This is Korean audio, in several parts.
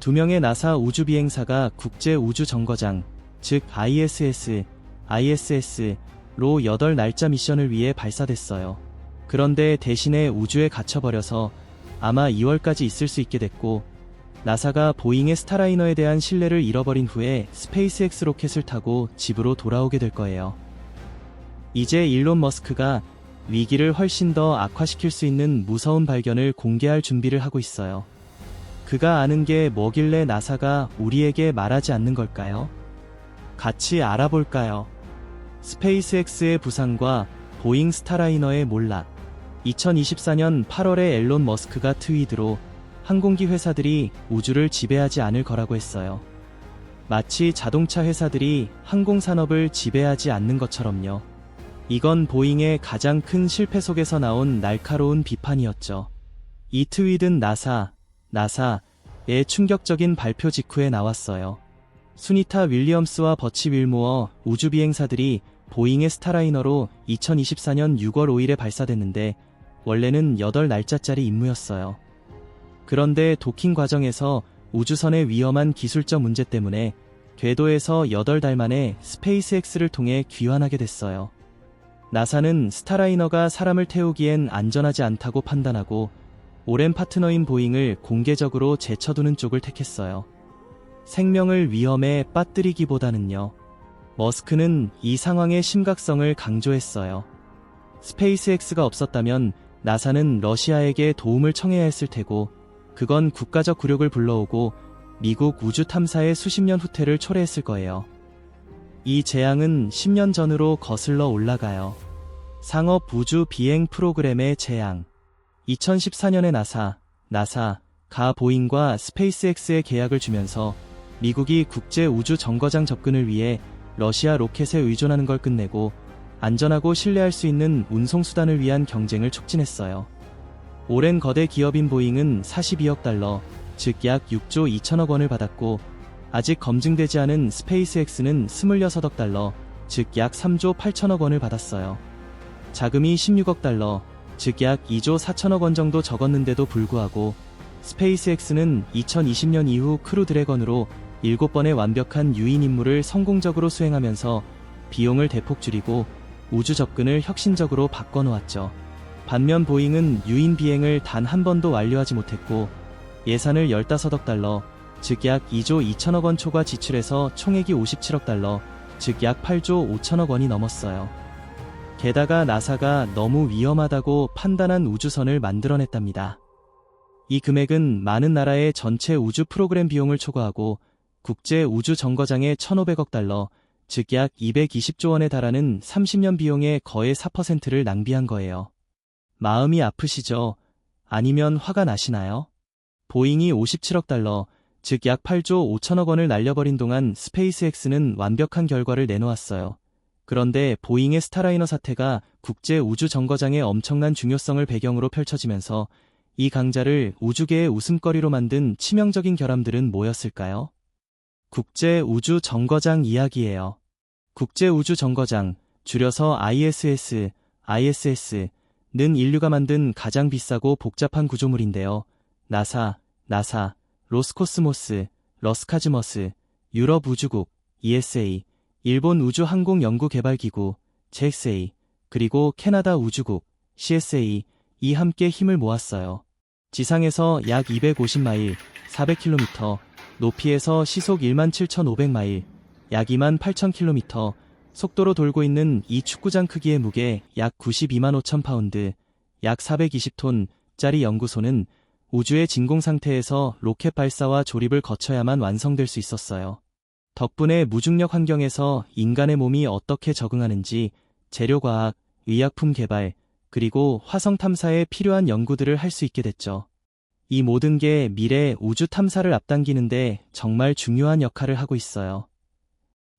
두 명의 나사 우주비행사가 국제우주정거장, 즉 ISS로 8날짜 미션을 위해 발사됐어요. 그런데 대신에 우주에 갇혀버려서 아마 2월까지 있을 수 있게 됐고, 나사가 보잉의 스타라이너에 대한 신뢰를 잃어버린 후에 스페이스X 로켓을 타고 집으로 돌아오게 될 거예요. 이제 일론 머스크가 위기를 훨씬 더 악화시킬 수 있는 무서운 발견을 공개할 준비를 하고 있어요. 그가 아는 게 뭐길래 나사가 우리에게 말하지 않는 걸까요? 같이 알아볼까요? 스페이스X의 부상과 보잉 스타라이너의 몰락. 2024년 8월에 앨런 머스크가 트윗으로 항공기 회사들이 우주를 지배하지 않을 거라고 했어요. 마치 자동차 회사들이 항공산업을 지배하지 않는 것처럼요. 이건 보잉의 가장 큰 실패 속에서 나온 날카로운 비판이었죠. 이 트윗은 나사의 충격적인 발표 직후에 나왔어요. 수니타 윌리엄스와 버치 윌모어 우주비행사들이 보잉의 스타라이너로 2024년 6월 5일에 발사됐는데 원래는 8날짜짜리 임무였어요. 그런데 도킹 과정에서 우주선의 위험한 기술적 문제 때문에 궤도에서 8달 만에 스페이스X를 통해 귀환하게 됐어요. 나사는 스타라이너가 사람을 태우기엔 안전하지 않다고 판단하고 오랜 파트너인 보잉을 공개적으로 제쳐두는 쪽을 택했어요. 생명을 위험에 빠뜨리기보다는요. 머스크는 이 상황의 심각성을 강조했어요. 스페이스X가 없었다면 나사는 러시아에게 도움을 청해야 했을 테고, 그건 국가적 굴욕을 불러오고 미국 우주 탐사의 수십 년 후퇴를 초래했을 거예요. 이 재앙은 10년 전으로 거슬러 올라가요. 상업 우주 비행 프로그램의 재앙. 2014년에 나사가 보잉과 스페이스X의 계약을 주면서 미국이 국제 우주 정거장 접근을 위해 러시아 로켓에 의존하는 걸 끝내고 안전하고 신뢰할 수 있는 운송수단을 위한 경쟁을 촉진했어요. 오랜 거대 기업인 보잉은 42억 달러, 즉 약 6조 2천억 원을 받았고, 아직 검증되지 않은 스페이스X는 26억 달러, 즉 약 3조 8천억 원을 받았어요. 자금이 16억 달러, 즉 약 2조 4천억 원 정도 적었는데도 불구하고 스페이스X는 2020년 이후 크루 드래건으로 7번의 완벽한 유인 임무를 성공적으로 수행하면서 비용을 대폭 줄이고 우주 접근을 혁신적으로 바꿔놓았죠. 반면 보잉은 유인 비행을 단 한 번도 완료하지 못했고 예산을 15억 달러, 즉 약 2조 2천억 원 초과 지출해서 총액이 57억 달러, 즉 약 8조 5천억 원이 넘었어요. 게다가 나사가 너무 위험하다고 판단한 우주선을 만들어냈답니다. 이 금액은 많은 나라의 전체 우주 프로그램 비용을 초과하고 국제 우주 정거장의 1,500억 달러, 즉 약 220조 원에 달하는 30년 비용의 거의 4%를 낭비한 거예요. 마음이 아프시죠? 아니면 화가 나시나요? 보잉이 57억 달러, 즉 약 8조 5천억 원을 날려버린 동안 스페이스X는 완벽한 결과를 내놓았어요. 그런데 보잉의 스타라이너 사태가 국제 우주 정거장의 엄청난 중요성을 배경으로 펼쳐지면서 이 강자를 우주계의 웃음거리로 만든 치명적인 결함들은 뭐였을까요? 국제 우주 정거장 이야기예요. 국제 우주 정거장, 줄여서 ISS는 인류가 만든 가장 비싸고 복잡한 구조물인데요. 나사, 로스코스모스, 러스카즈머스, 유럽 우주국, ESA, 일본 우주항공연구개발기구, JSA, 그리고 캐나다 우주국, CSA, 이 함께 힘을 모았어요. 지상에서 약 250마일, 400km, 높이에서 시속 17,500마일, 약 28,000km, 속도로 돌고 있는 이 축구장 크기의 무게 약 92만 5천 파운드, 약 420톤짜리 연구소는 우주의 진공 상태에서 로켓 발사와 조립을 거쳐야만 완성될 수 있었어요. 덕분에 무중력 환경에서 인간의 몸이 어떻게 적응하는지 재료과학, 의약품 개발, 그리고 화성 탐사에 필요한 연구들을 할 수 있게 됐죠. 이 모든 게 미래 우주 탐사를 앞당기는데 정말 중요한 역할을 하고 있어요.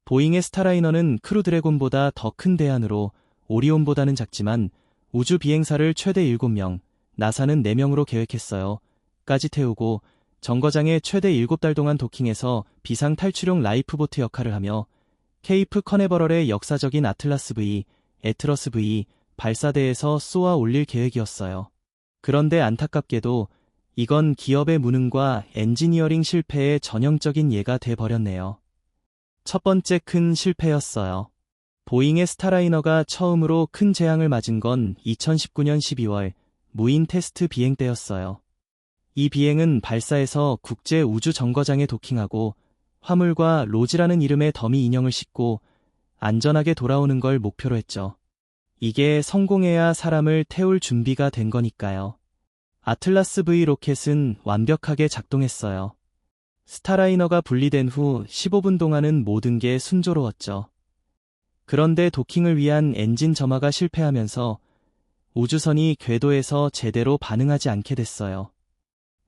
보잉의 스타라이너는 크루 드래곤보다 더 큰 대안으로 오리온보다는 작지만 우주 비행사를 최대 7명, 나사는 4명으로 계획했어요. 까지 태우고 정거장에 최대 7달 동안 도킹해서 비상 탈출용 라이프보트 역할을 하며 케이프 커네버럴의 역사적인 아틀라스 V, 에트러스 V 발사대에서 쏘아 올릴 계획이었어요. 그런데 안타깝게도 이건 기업의 무능과 엔지니어링 실패의 전형적인 예가 돼버렸네요. 첫 번째 큰 실패였어요. 보잉의 스타라이너가 처음으로 큰 재앙을 맞은 건 2019년 12월 무인 테스트 비행 때였어요. 이 비행은 발사에서 국제 우주 정거장에 도킹하고 화물과 로지라는 이름의 더미 인형을 싣고 안전하게 돌아오는 걸 목표로 했죠. 이게 성공해야 사람을 태울 준비가 된 거니까요. 아틀라스 V 로켓은 완벽하게 작동했어요. 스타라이너가 분리된 후 15분 동안은 모든 게 순조로웠죠. 그런데 도킹을 위한 엔진 점화가 실패하면서 우주선이 궤도에서 제대로 반응하지 않게 됐어요.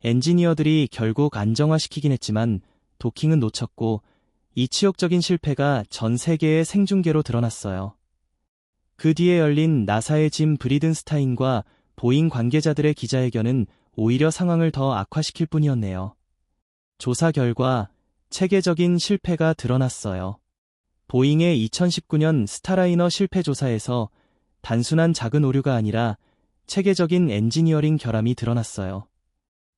엔지니어들이 결국 안정화시키긴 했지만 도킹은 놓쳤고 이 치욕적인 실패가 전 세계의 생중계로 드러났어요. 그 뒤에 열린 나사의 짐 브리든스타인과 보잉 관계자들의 기자회견은 오히려 상황을 더 악화시킬 뿐이었네요. 조사 결과 체계적인 실패가 드러났어요. 보잉의 2019년 스타라이너 실패 조사에서 단순한 작은 오류가 아니라 체계적인 엔지니어링 결함이 드러났어요.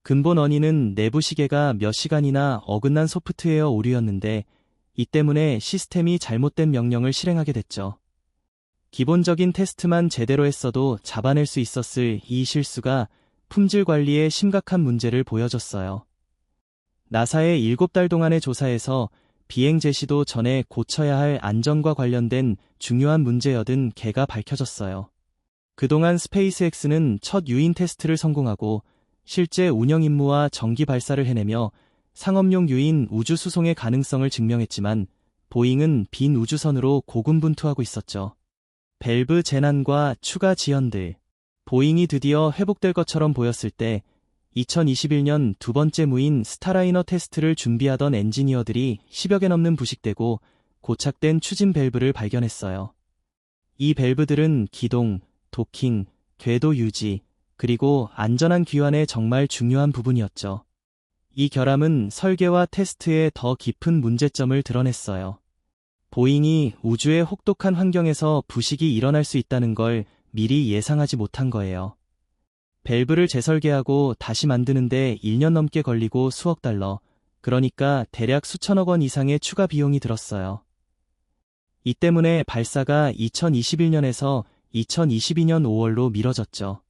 근본 원인은 내부 시계가 몇 시간이나 어긋난 소프트웨어 오류였는데 이 때문에 시스템이 잘못된 명령을 실행하게 됐죠. 기본적인 테스트만 제대로 했어도 잡아낼 수 있었을 이 실수가 품질 관리에 심각한 문제를 보여줬어요. 나사의 7달 동안의 조사에서 비행 제시도 전에 고쳐야 할 안전과 관련된 중요한 문제여든 개가 밝혀졌어요. 그동안 스페이스X는 첫 유인 테스트를 성공하고 실제 운영 임무와 정기 발사를 해내며 상업용 유인 우주 수송의 가능성을 증명했지만 보잉은 빈 우주선으로 고군분투하고 있었죠. 밸브 재난과 추가 지연들. 보잉이 드디어 회복될 것처럼 보였을 때 2021년 두 번째 무인 스타라이너 테스트를 준비하던 엔지니어들이 10여 개 넘는 부식되고 고착된 추진 밸브를 발견했어요. 이 밸브들은 기동, 도킹, 궤도 유지, 그리고 안전한 귀환의 정말 중요한 부분이었죠. 이 결함은 설계와 테스트에 더 깊은 문제점을 드러냈어요. 보잉이 우주의 혹독한 환경에서 부식이 일어날 수 있다는 걸 미리 예상하지 못한 거예요. 밸브를 재설계하고 다시 만드는데 1년 넘게 걸리고 수억 달러, 그러니까 대략 수천억 원 이상의 추가 비용이 들었어요. 이 때문에 발사가 2021년에서 2022년 5월로 미뤄졌죠.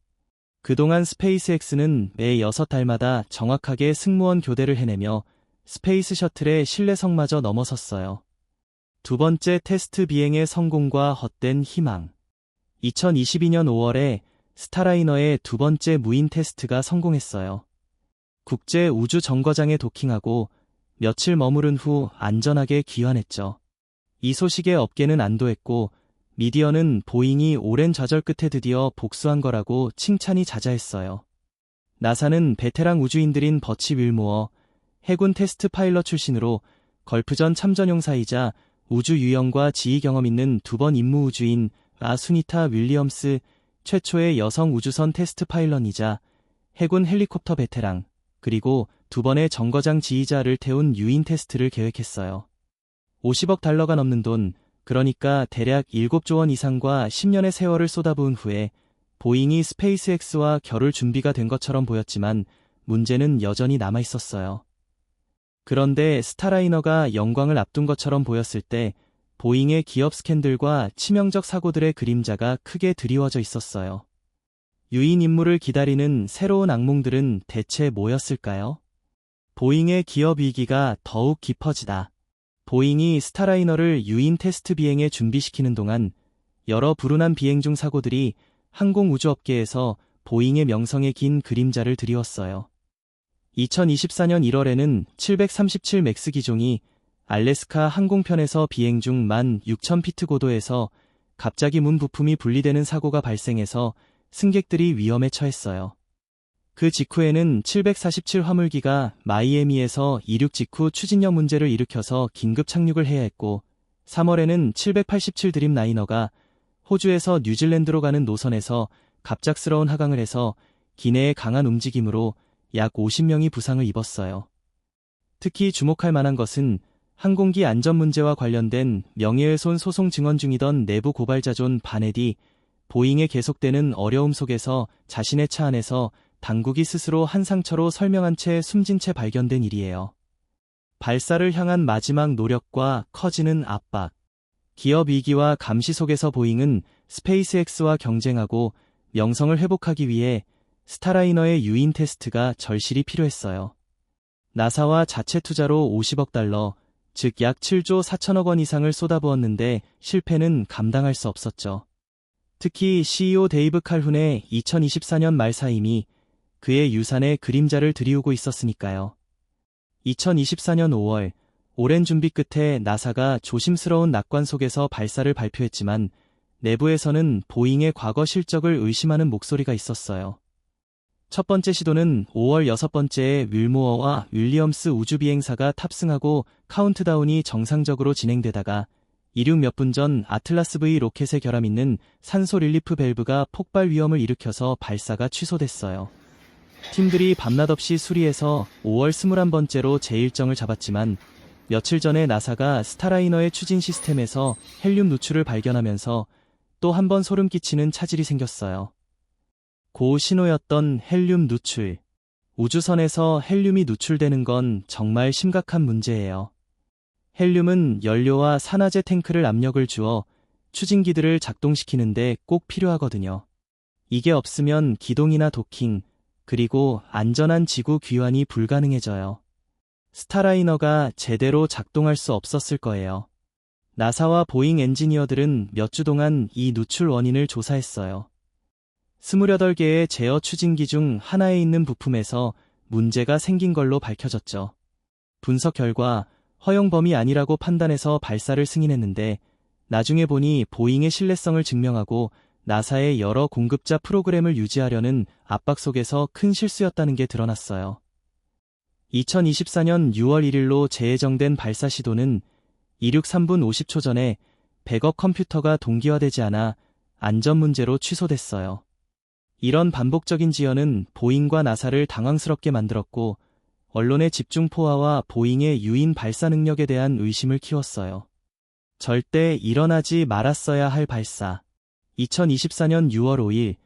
그동안 스페이스X는 매 6달마다 정확하게 승무원 교대를 해내며 스페이스 셔틀의 신뢰성마저 넘어섰어요. 두 번째 테스트 비행의 성공과 헛된 희망. 2022년 5월에 스타라이너의 두 번째 무인 테스트가 성공했어요. 국제 우주 정거장에 도킹하고 며칠 머무른 후 안전하게 귀환했죠. 이 소식에 업계는 안도했고 미디어는 보잉이 오랜 좌절 끝에 드디어 복수한 거라고 칭찬이 자자했어요. 나사는 베테랑 우주인들인 버치 윌모어, 해군 테스트 파일럿 출신으로 걸프전 참전용사이자 우주 유영과 지휘 경험 있는 두 번 임무 우주인 수니타 윌리엄스, 최초의 여성 우주선 테스트 파일럿이자 해군 헬리콥터 베테랑, 그리고 두 번의 정거장 지휘자를 태운 유인 테스트를 계획했어요. 50억 달러가 넘는 돈, 그러니까 대략 7조 원 이상과 10년의 세월을 쏟아부은 후에 보잉이 스페이스X와 겨룰 준비가 된 것처럼 보였지만 문제는 여전히 남아 있었어요. 그런데 스타라이너가 영광을 앞둔 것처럼 보였을 때 보잉의 기업 스캔들과 치명적 사고들의 그림자가 크게 드리워져 있었어요. 유인 임무를 기다리는 새로운 악몽들은 대체 뭐였을까요? 보잉의 기업 위기가 더욱 깊어지다. 보잉이 스타라이너를 유인 테스트 비행에 준비시키는 동안 여러 불운한 비행 중 사고들이 항공우주업계에서 보잉의 명성에 긴 그림자를 드리웠어요. 2024년 1월에는 737 맥스 기종이 알래스카 항공편에서 비행 중 16,000피트 고도에서 갑자기 문 부품이 분리되는 사고가 발생해서 승객들이 위험에 처했어요. 그 직후에는 747 화물기가 마이애미에서 이륙 직후 추진력 문제를 일으켜서 긴급 착륙을 해야 했고 3월에는 787 드림라이너가 호주에서 뉴질랜드로 가는 노선에서 갑작스러운 하강을 해서 기내의 강한 움직임으로 약 50명이 부상을 입었어요. 특히 주목할 만한 것은 항공기 안전 문제와 관련된 명예훼손 소송 증언 중이던 내부 고발자 존 바넷이 보잉의 계속되는 어려움 속에서 자신의 차 안에서 당국이 스스로 한 상처로 설명한 채 숨진 채 발견된 일이에요. 발사를 향한 마지막 노력과 커지는 압박. 기업 위기와 감시 속에서 보잉은 스페이스X와 경쟁하고 명성을 회복하기 위해 스타라이너의 유인 테스트가 절실히 필요했어요. 나사와 자체 투자로 50억 달러, 즉 약 7조 4천억 원 이상을 쏟아부었는데 실패는 감당할 수 없었죠. 특히 CEO 데이브 칼훈의 2024년 말 사임이 그의 유산에 그림자를 들이우고 있었으니까요. 2024년 5월, 오랜 준비 끝에 나사가 조심스러운 낙관 속에서 발사를 발표했지만 내부에서는 보잉의 과거 실적을 의심하는 목소리가 있었어요. 첫 번째 시도는 5월 여섯 번째에 윌모어와 윌리엄스 우주비행사가 탑승하고 카운트다운이 정상적으로 진행되다가 이륙 몇 분 전 아틀라스 V 로켓에 결함 있는 산소 릴리프 밸브가 폭발 위험을 일으켜서 발사가 취소됐어요. 팀들이 밤낮 없이 수리해서 5월 21번째로 재일정을 잡았지만 며칠 전에 나사가 스타라이너의 추진 시스템에서 헬륨 누출을 발견하면서 또 한 번 소름 끼치는 차질이 생겼어요. 고신호였던 헬륨 누출. 우주선에서 헬륨이 누출되는 건 정말 심각한 문제예요. 헬륨은 연료와 산화제 탱크를 압력을 주어 추진기들을 작동시키는데 꼭 필요하거든요. 이게 없으면 기동이나 도킹, 그리고 안전한 지구 귀환이 불가능해져요. 스타라이너가 제대로 작동할 수 없었을 거예요. 나사와 보잉 엔지니어들은 몇 주 동안 이 누출 원인을 조사했어요. 28개의 제어 추진기 중 하나에 있는 부품에서 문제가 생긴 걸로 밝혀졌죠. 분석 결과 허용 범위 아니라고 판단해서 발사를 승인했는데 나중에 보니 보잉의 신뢰성을 증명하고 나사의 여러 공급자 프로그램을 유지하려는 압박 속에서 큰 실수였다는 게 드러났어요. 2024년 6월 1일로 재예정된 발사 시도는 이륙 3분 50초 전에 백업 컴퓨터가 동기화되지 않아 안전 문제로 취소됐어요. 이런 반복적인 지연은 보잉과 나사를 당황스럽게 만들었고 언론의 집중 포화와 보잉의 유인 발사 능력에 대한 의심을 키웠어요. 절대 일어나지 말았어야 할 발사. 2024년 6월 5일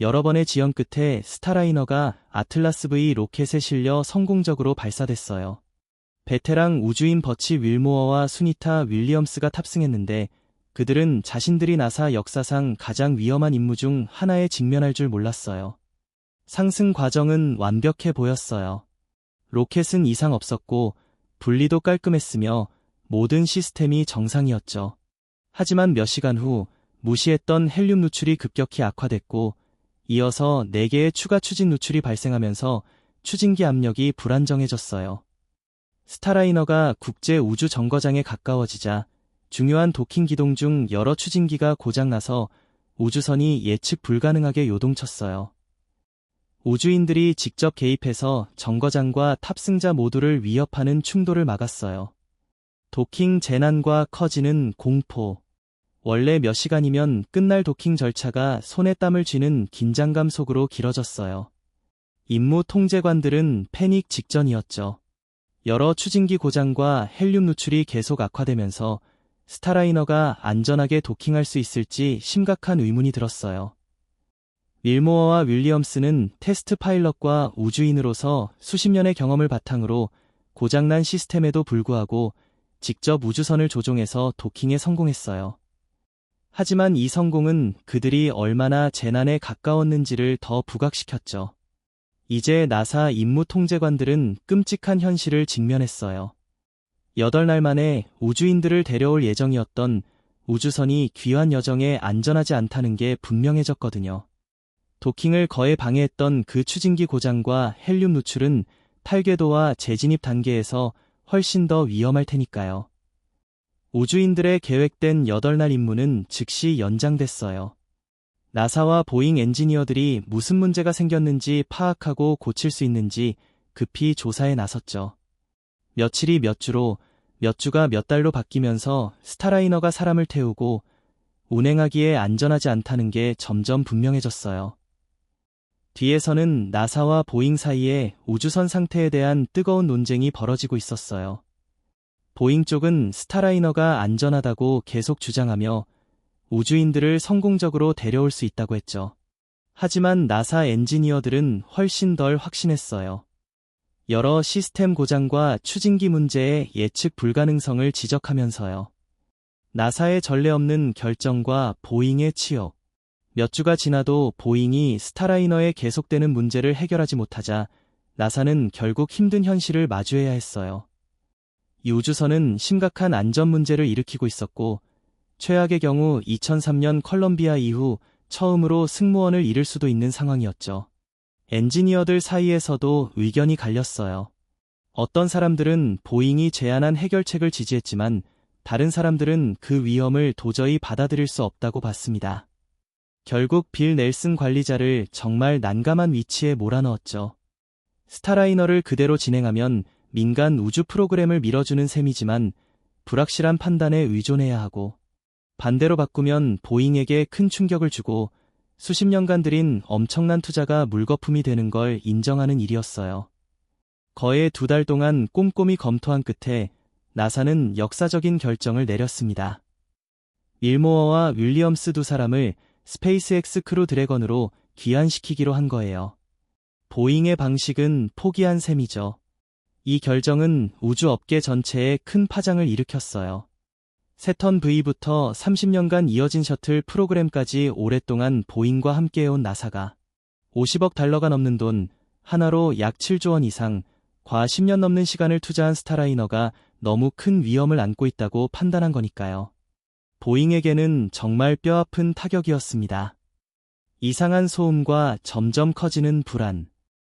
여러 번의 지연 끝에 스타라이너가 아틀라스 V 로켓에 실려 성공적으로 발사됐어요. 베테랑 우주인 버치 윌모어와 수니타 윌리엄스가 탑승했는데 그들은 자신들이 나사 역사상 가장 위험한 임무 중 하나에 직면할 줄 몰랐어요. 상승 과정은 완벽해 보였어요. 로켓은 이상 없었고 분리도 깔끔했으며 모든 시스템이 정상이었죠. 하지만 몇 시간 후 무시했던 헬륨 누출이 급격히 악화됐고 이어서 4개의 추가 추진 누출이 발생하면서 추진기 압력이 불안정해졌어요. 스타라이너가 국제 우주 정거장에 가까워지자 중요한 도킹 기동 중 여러 추진기가 고장나서 우주선이 예측 불가능하게 요동쳤어요. 우주인들이 직접 개입해서 정거장과 탑승자 모두를 위협하는 충돌을 막았어요. 도킹 재난과 커지는 공포. 원래 몇 시간이면 끝날 도킹 절차가 손에 땀을 쥐는 긴장감 속으로 길어졌어요. 임무 통제관들은 패닉 직전이었죠. 여러 추진기 고장과 헬륨 누출이 계속 악화되면서 스타라이너가 안전하게 도킹할 수 있을지 심각한 의문이 들었어요. 윌모어와 윌리엄스는 테스트 파일럿과 우주인으로서 수십 년의 경험을 바탕으로 고장난 시스템에도 불구하고 직접 우주선을 조종해서 도킹에 성공했어요. 하지만 이 성공은 그들이 얼마나 재난에 가까웠는지를 더 부각시켰죠. 이제 나사 임무 통제관들은 끔찍한 현실을 직면했어요. 8날 만에 우주인들을 데려올 예정이었던 우주선이 귀환 여정에 안전하지 않다는 게 분명해졌거든요. 도킹을 거의 방해했던 그 추진기 고장과 헬륨 누출은 탈궤도와 재진입 단계에서 훨씬 더 위험할 테니까요. 우주인들의 계획된 8날 임무는 즉시 연장됐어요. 나사와 보잉 엔지니어들이 무슨 문제가 생겼는지 파악하고 고칠 수 있는지 급히 조사에 나섰죠. 며칠이 몇 주로, 몇 주가 몇 달로 바뀌면서 스타라이너가 사람을 태우고 운행하기에 안전하지 않다는 게 점점 분명해졌어요. 뒤에서는 나사와 보잉 사이에 우주선 상태에 대한 뜨거운 논쟁이 벌어지고 있었어요. 보잉 쪽은 스타라이너가 안전하다고 계속 주장하며 우주인들을 성공적으로 데려올 수 있다고 했죠. 하지만 나사 엔지니어들은 훨씬 덜 확신했어요. 여러 시스템 고장과 추진기 문제의 예측 불가능성을 지적하면서요. 나사의 전례 없는 결정과 보잉의 치욕. 몇 주가 지나도 보잉이 스타라이너에 계속되는 문제를 해결하지 못하자 나사는 결국 힘든 현실을 마주해야 했어요. 이 우주선은 심각한 안전 문제를 일으키고 있었고, 최악의 경우 2003년 컬럼비아 이후 처음으로 승무원을 잃을 수도 있는 상황이었죠. 엔지니어들 사이에서도 의견이 갈렸어요. 어떤 사람들은 보잉이 제안한 해결책을 지지했지만, 다른 사람들은 그 위험을 도저히 받아들일 수 없다고 봤습니다. 결국 빌 넬슨 관리자를 정말 난감한 위치에 몰아넣었죠. 스타라이너를 그대로 진행하면 민간 우주 프로그램을 밀어주는 셈이지만 불확실한 판단에 의존해야 하고, 반대로 바꾸면 보잉에게 큰 충격을 주고 수십 년간 들인 엄청난 투자가 물거품이 되는 걸 인정하는 일이었어요. 거의 2달 동안 꼼꼼히 검토한 끝에 나사는 역사적인 결정을 내렸습니다. 밀모어와 윌리엄스 두 사람을 스페이스X 크루 드래건으로 귀환시키기로 한 거예요. 보잉의 방식은 포기한 셈이죠. 이 결정은 우주업계 전체에 큰 파장을 일으켰어요. 세턴 V부터 30년간 이어진 셔틀 프로그램까지 오랫동안 보잉과 함께해온 나사가 50억 달러가 넘는 돈, 하나로 약 7조 원 이상, 과 10년 넘는 시간을 투자한 스타라이너가 너무 큰 위험을 안고 있다고 판단한 거니까요. 보잉에게는 정말 뼈아픈 타격이었습니다. 이상한 소음과 점점 커지는 불안.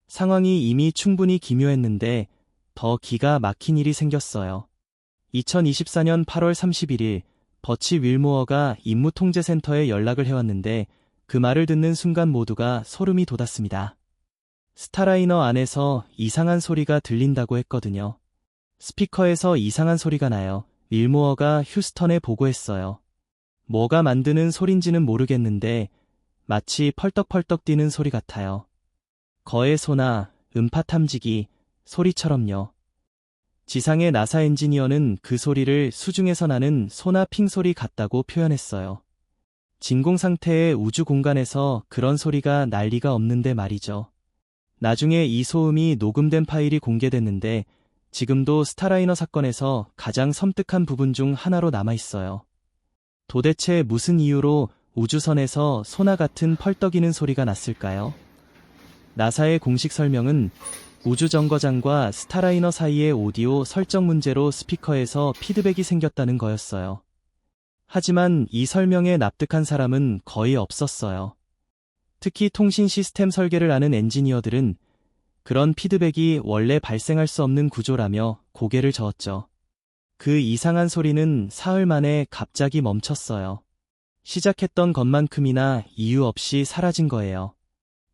상황이 이미 충분히 기묘했는데 더 기가 막힌 일이 생겼어요. 2024년 8월 31일 버치 윌모어가 임무통제센터에 연락을 해왔는데 그 말을 듣는 순간 모두가 소름이 돋았습니다. 스타라이너 안에서 이상한 소리가 들린다고 했거든요. 스피커에서 이상한 소리가 나요. 윌모어가 휴스턴에 보고했어요. 뭐가 만드는 소린지는 모르겠는데 마치 펄떡펄떡 뛰는 소리 같아요. 거의 소나 음파 탐지기 소리처럼요. 지상의 나사 엔지니어는 그 소리를 수중에서 나는 소나 핑 소리 같다고 표현했어요. 진공 상태의 우주 공간에서 그런 소리가 날 리가 없는데 말이죠. 나중에 이 소음이 녹음된 파일이 공개됐는데 지금도 스타라이너 사건에서 가장 섬뜩한 부분 중 하나로 남아있어요. 도대체 무슨 이유로 우주선에서 소나 같은 펄떡이는 소리가 났을까요? 나사의 공식 설명은 우주정거장과 스타라이너 사이의 오디오 설정 문제로 스피커에서 피드백이 생겼다는 거였어요. 하지만 이 설명에 납득한 사람은 거의 없었어요. 특히 통신 시스템 설계를 아는 엔지니어들은 그런 피드백이 원래 발생할 수 없는 구조라며 고개를 저었죠. 그 이상한 소리는 사흘 만에 갑자기 멈췄어요. 시작했던 것만큼이나 이유 없이 사라진 거예요.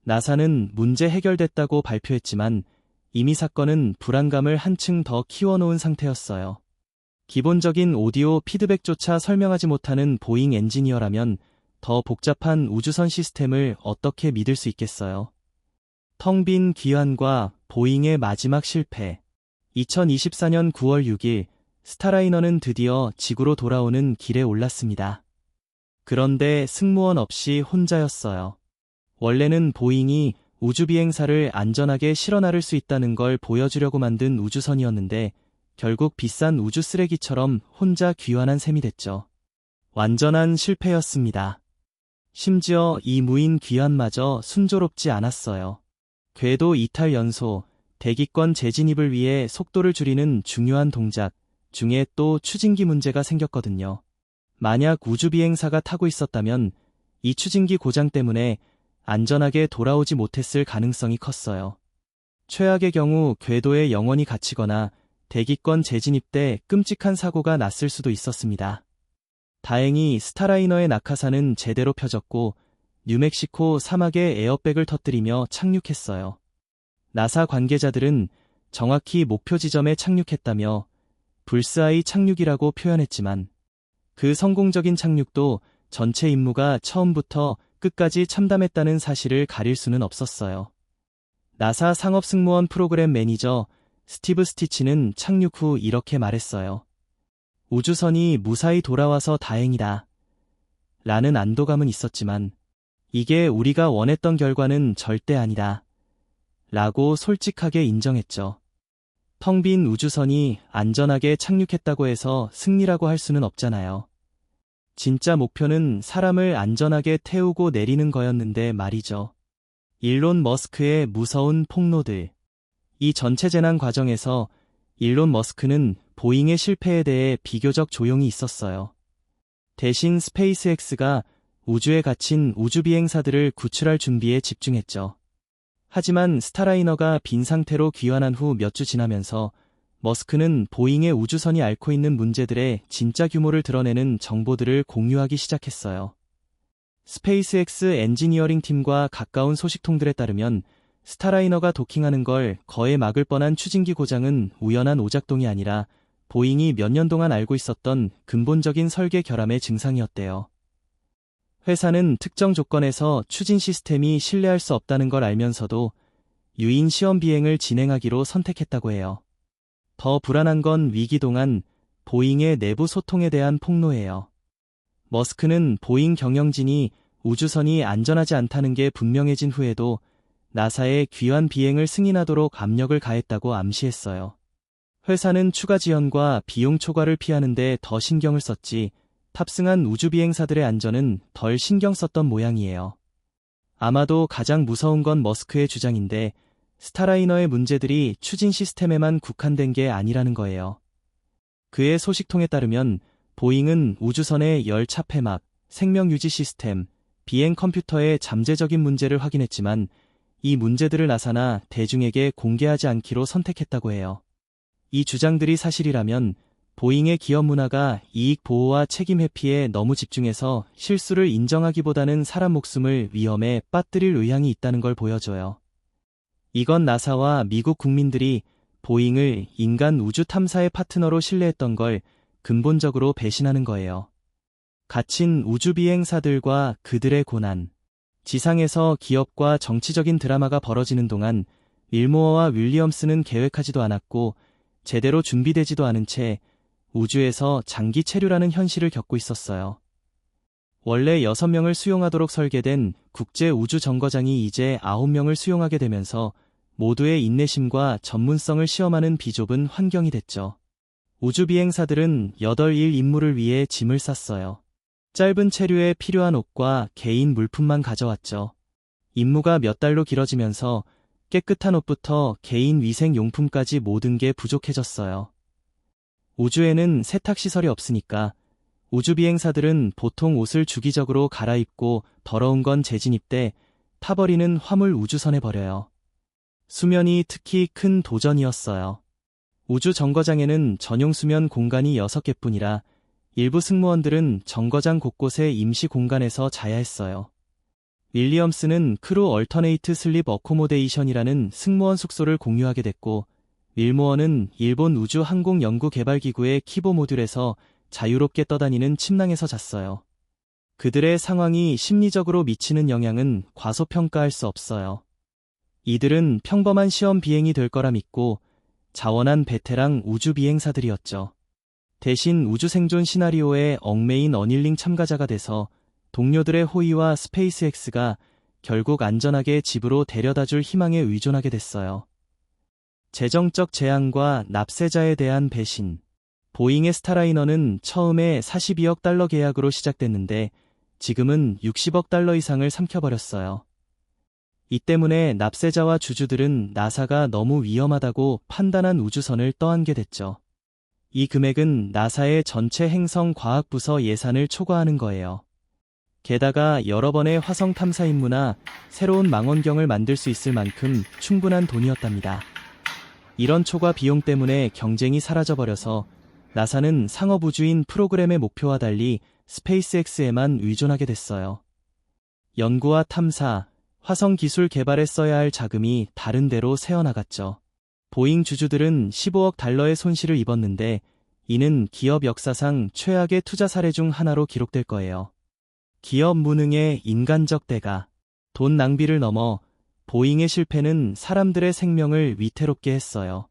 나사는 문제 해결됐다고 발표했지만 이미 사건은 불안감을 한층 더 키워놓은 상태였어요. 기본적인 오디오 피드백조차 설명하지 못하는 보잉 엔지니어라면 더 복잡한 우주선 시스템을 어떻게 믿을 수 있겠어요? 텅 빈 귀환과 보잉의 마지막 실패. 2024년 9월 6일 스타라이너는 드디어 지구로 돌아오는 길에 올랐습니다. 그런데 승무원 없이 혼자였어요. 원래는 보잉이 우주비행사를 안전하게 실어 나를 수 있다는 걸 보여주려고 만든 우주선이었는데 결국 비싼 우주 쓰레기처럼 혼자 귀환한 셈이 됐죠. 완전한 실패였습니다. 심지어 이 무인 귀환마저 순조롭지 않았어요. 궤도 이탈 연소, 대기권 재진입을 위해 속도를 줄이는 중요한 동작 중에 또 추진기 문제가 생겼거든요. 만약 우주비행사가 타고 있었다면 이 추진기 고장 때문에 안전하게 돌아오지 못했을 가능성이 컸어요. 최악의 경우 궤도에 영원히 갇히거나 대기권 재진입 때 끔찍한 사고가 났을 수도 있었습니다. 다행히 스타라이너의 낙하산은 제대로 펴졌고 뉴멕시코 사막에 에어백을 터뜨리며 착륙했어요. 나사 관계자들은 정확히 목표 지점에 착륙했다며 불스아이 착륙이라고 표현했지만 그 성공적인 착륙도 전체 임무가 처음부터 끝까지 참담했다는 사실을 가릴 수는 없었어요. 나사 상업승무원 프로그램 매니저 스티브 스티치는 착륙 후 이렇게 말했어요. 우주선이 무사히 돌아와서 다행이다. 라는 안도감은 있었지만 이게 우리가 원했던 결과는 절대 아니다. 라고 솔직하게 인정했죠. 텅 빈 우주선이 안전하게 착륙했다고 해서 승리라고 할 수는 없잖아요. 진짜 목표는 사람을 안전하게 태우고 내리는 거였는데 말이죠. 일론 머스크의 무서운 폭로들. 이 전체 재난 과정에서 일론 머스크는 보잉의 실패에 대해 비교적 조용히 있었어요. 대신 스페이스X가 우주에 갇힌 우주비행사들을 구출할 준비에 집중했죠. 하지만 스타라이너가 빈 상태로 귀환한 후 몇 주 지나면서 머스크는 보잉의 우주선이 앓고 있는 문제들의 진짜 규모를 드러내는 정보들을 공유하기 시작했어요. 스페이스X 엔지니어링 팀과 가까운 소식통들에 따르면 스타라이너가 도킹하는 걸 거의 막을 뻔한 추진기 고장은 우연한 오작동이 아니라 보잉이 몇 년 동안 알고 있었던 근본적인 설계 결함의 증상이었대요. 회사는 특정 조건에서 추진 시스템이 신뢰할 수 없다는 걸 알면서도 유인 시험 비행을 진행하기로 선택했다고 해요. 더 불안한 건 위기 동안 보잉의 내부 소통에 대한 폭로예요. 머스크는 보잉 경영진이 우주선이 안전하지 않다는 게 분명해진 후에도 나사의 귀환 비행을 승인하도록 압력을 가했다고 암시했어요. 회사는 추가 지원과 비용 초과를 피하는 데 더 신경을 썼지 탑승한 우주비행사들의 안전은 덜 신경 썼던 모양이에요. 아마도 가장 무서운 건 머스크의 주장인데 스타라이너의 문제들이 추진 시스템에만 국한된 게 아니라는 거예요. 그의 소식통에 따르면 보잉은 우주선의 열 차폐막, 생명 유지 시스템, 비행 컴퓨터의 잠재적인 문제를 확인했지만 이 문제들을 나사나 대중에게 공개하지 않기로 선택했다고 해요. 이 주장들이 사실이라면 보잉의 기업 문화가 이익 보호와 책임 회피에 너무 집중해서 실수를 인정하기보다는 사람 목숨을 위험에 빠뜨릴 의향이 있다는 걸 보여줘요. 이건 나사와 미국 국민들이 보잉을 인간 우주 탐사의 파트너로 신뢰했던 걸 근본적으로 배신하는 거예요. 갇힌 우주비행사들과 그들의 고난. 지상에서 기업과 정치적인 드라마가 벌어지는 동안 윌모어와 윌리엄스는 계획하지도 않았고 제대로 준비되지도 않은 채 우주에서 장기 체류라는 현실을 겪고 있었어요. 원래 6명을 수용하도록 설계된 국제우주정거장이 이제 9명을 수용하게 되면서 모두의 인내심과 전문성을 시험하는 비좁은 환경이 됐죠. 우주비행사들은 8일 임무를 위해 짐을 쌌어요. 짧은 체류에 필요한 옷과 개인 물품만 가져왔죠. 임무가 몇 달로 길어지면서 깨끗한 옷부터 개인 위생용품까지 모든 게 부족해졌어요. 우주에는 세탁시설이 없으니까 우주비행사들은 보통 옷을 주기적으로 갈아입고 더러운 건 재진입돼 타버리는 화물 우주선에 버려요. 수면이 특히 큰 도전이었어요. 우주 정거장에는 전용 수면 공간이 6개뿐이라 일부 승무원들은 정거장 곳곳에 임시 공간에서 자야 했어요. 윌리엄스는 크루 얼터네이트 슬립 어코모데이션이라는 승무원 숙소를 공유하게 됐고 윌모어는 일본 우주항공연구개발기구의 키보 모듈에서 자유롭게 떠다니는 침낭에서 잤어요. 그들의 상황이 심리적으로 미치는 영향은 과소평가할 수 없어요. 이들은 평범한 시험 비행이 될 거라 믿고 자원한 베테랑 우주비행사들이었죠. 대신 우주생존 시나리오에 얽매인 어닐링 참가자가 돼서 동료들의 호의와 스페이스X가 결국 안전하게 집으로 데려다줄 희망에 의존하게 됐어요. 재정적 재앙과 납세자에 대한 배신. 보잉의 스타라이너는 처음에 42억 달러 계약으로 시작됐는데 지금은 60억 달러 이상을 삼켜버렸어요. 이 때문에 납세자와 주주들은 나사가 너무 위험하다고 판단한 우주선을 떠안게 됐죠. 이 금액은 나사의 전체 행성과학부서 예산을 초과하는 거예요. 게다가 여러 번의 화성 탐사 임무나 새로운 망원경을 만들 수 있을 만큼 충분한 돈이었답니다. 이런 초과 비용 때문에 경쟁이 사라져버려서 나사는 상업우주인 프로그램의 목표와 달리 스페이스X에만 의존하게 됐어요. 연구와 탐사, 화성 기술 개발에 써야 할 자금이 다른 데로 새어나갔죠. 보잉 주주들은 15억 달러의 손실을 입었는데 이는 기업 역사상 최악의 투자 사례 중 하나로 기록될 거예요. 기업 무능의 인간적 대가, 돈 낭비를 넘어 보잉의 실패는 사람들의 생명을 위태롭게 했어요.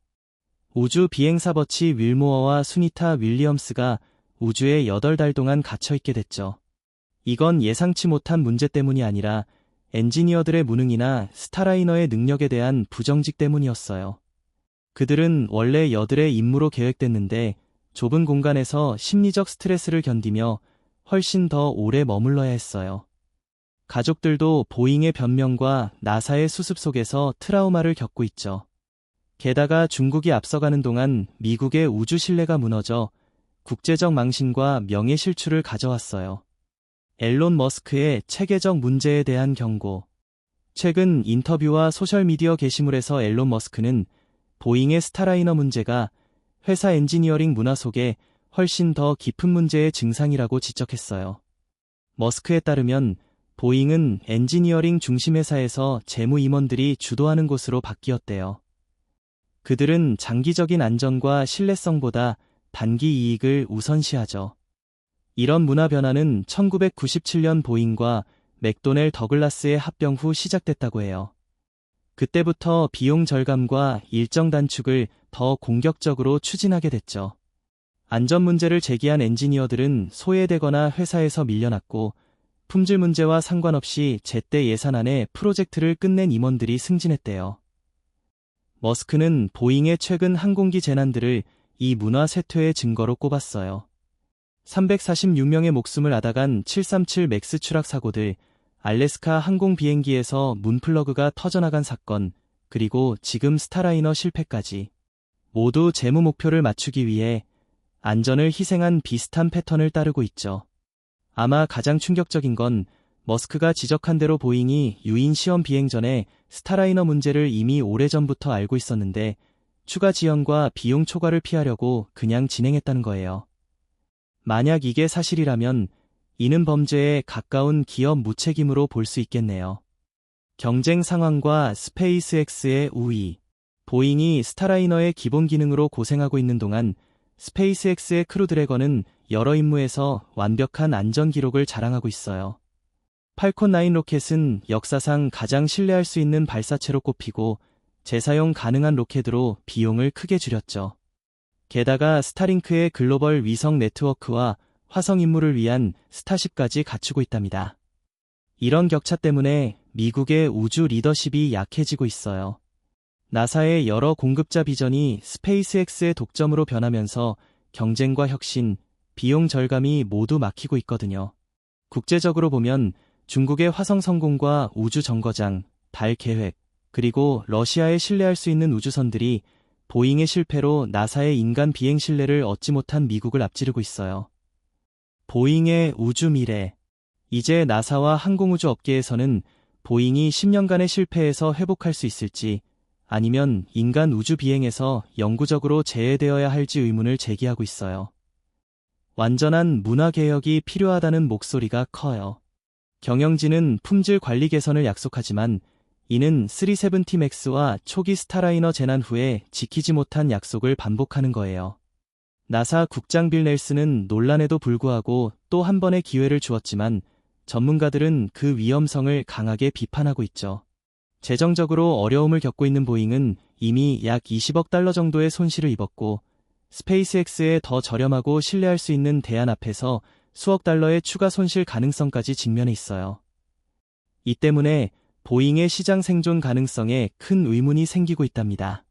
우주 비행사 버치 윌모어와 수니타 윌리엄스가 우주에 8달 동안 갇혀있게 됐죠. 이건 예상치 못한 문제 때문이 아니라 엔지니어들의 무능이나 스타라이너의 능력에 대한 부정직 때문이었어요. 그들은 원래 여들의 임무로 계획됐는데 좁은 공간에서 심리적 스트레스를 견디며 훨씬 더 오래 머물러야 했어요. 가족들도 보잉의 변명과 나사의 수습 속에서 트라우마를 겪고 있죠. 게다가 중국이 앞서가는 동안 미국의 우주 신뢰가 무너져 국제적 망신과 명예 실추를 가져왔어요. 앨런 머스크의 체계적 문제에 대한 경고. 최근 인터뷰와 소셜미디어 게시물에서 앨런 머스크는 보잉의 스타라이너 문제가 회사 엔지니어링 문화 속에 훨씬 더 깊은 문제의 증상이라고 지적했어요. 머스크에 따르면 보잉은 엔지니어링 중심 회사에서 재무 임원들이 주도하는 곳으로 바뀌었대요. 그들은 장기적인 안전과 신뢰성보다 단기 이익을 우선시하죠. 이런 문화 변화는 1997년 보잉과 맥도넬 더글라스의 합병 후 시작됐다고 해요. 그때부터 비용 절감과 일정 단축을 더 공격적으로 추진하게 됐죠. 안전 문제를 제기한 엔지니어들은 소외되거나 회사에서 밀려났고 품질 문제와 상관없이 제때 예산안에 프로젝트를 끝낸 임원들이 승진했대요. 머스크는 보잉의 최근 항공기 재난들을 이 문화 쇠퇴의 증거로 꼽았어요. 346명의 목숨을 앗아간 737 맥스 추락 사고들, 알래스카 항공 비행기에서 문플러그가 터져나간 사건, 그리고 지금 스타라이너 실패까지 모두 재무 목표를 맞추기 위해 안전을 희생한 비슷한 패턴을 따르고 있죠. 아마 가장 충격적인 건 머스크가 지적한 대로 보잉이 유인 시험 비행 전에 스타라이너 문제를 이미 오래전부터 알고 있었는데 추가 지연과 비용 초과를 피하려고 그냥 진행했다는 거예요. 만약 이게 사실이라면 이는 범죄에 가까운 기업 무책임으로 볼 수 있겠네요. 경쟁 상황과 스페이스X의 우위. 보잉이 스타라이너의 기본 기능으로 고생하고 있는 동안 스페이스X의 크루드래건은 여러 임무에서 완벽한 안전 기록을 자랑하고 있어요. 팔콘 9 로켓은 역사상 가장 신뢰할 수 있는 발사체로 꼽히고 재사용 가능한 로켓으로 비용을 크게 줄였죠. 게다가 스타링크의 글로벌 위성 네트워크와 화성 임무를 위한 스타쉽까지 갖추고 있답니다. 이런 격차 때문에 미국의 우주 리더십이 약해지고 있어요. 나사의 여러 공급자 비전이 스페이스X의 독점으로 변하면서 경쟁과 혁신, 비용 절감이 모두 막히고 있거든요. 국제적으로 보면 중국의 화성 성공과 우주 정거장, 달 계획, 그리고 러시아의 신뢰할 수 있는 우주선들이 보잉의 실패로 나사의 인간 비행 신뢰를 얻지 못한 미국을 앞지르고 있어요. 보잉의 우주 미래. 이제 나사와 항공우주 업계에서는 보잉이 10년간의 실패에서 회복할 수 있을지 아니면 인간 우주 비행에서 영구적으로 제외되어야 할지 의문을 제기하고 있어요. 완전한 문화 개혁이 필요하다는 목소리가 커요. 경영진은 품질 관리 개선을 약속하지만 이는 370 맥스와 초기 스타라이너 재난 후에 지키지 못한 약속을 반복하는 거예요. 나사 국장 빌 넬슨은 논란에도 불구하고 또 한 번의 기회를 주었지만 전문가들은 그 위험성을 강하게 비판하고 있죠. 재정적으로 어려움을 겪고 있는 보잉은 이미 약 20억 달러 정도의 손실을 입었고 스페이스X의 더 저렴하고 신뢰할 수 있는 대안 앞에서 수억 달러의 추가 손실 가능성까지 직면해 있어요. 이 때문에 보잉의 시장 생존 가능성에 큰 의문이 생기고 있답니다.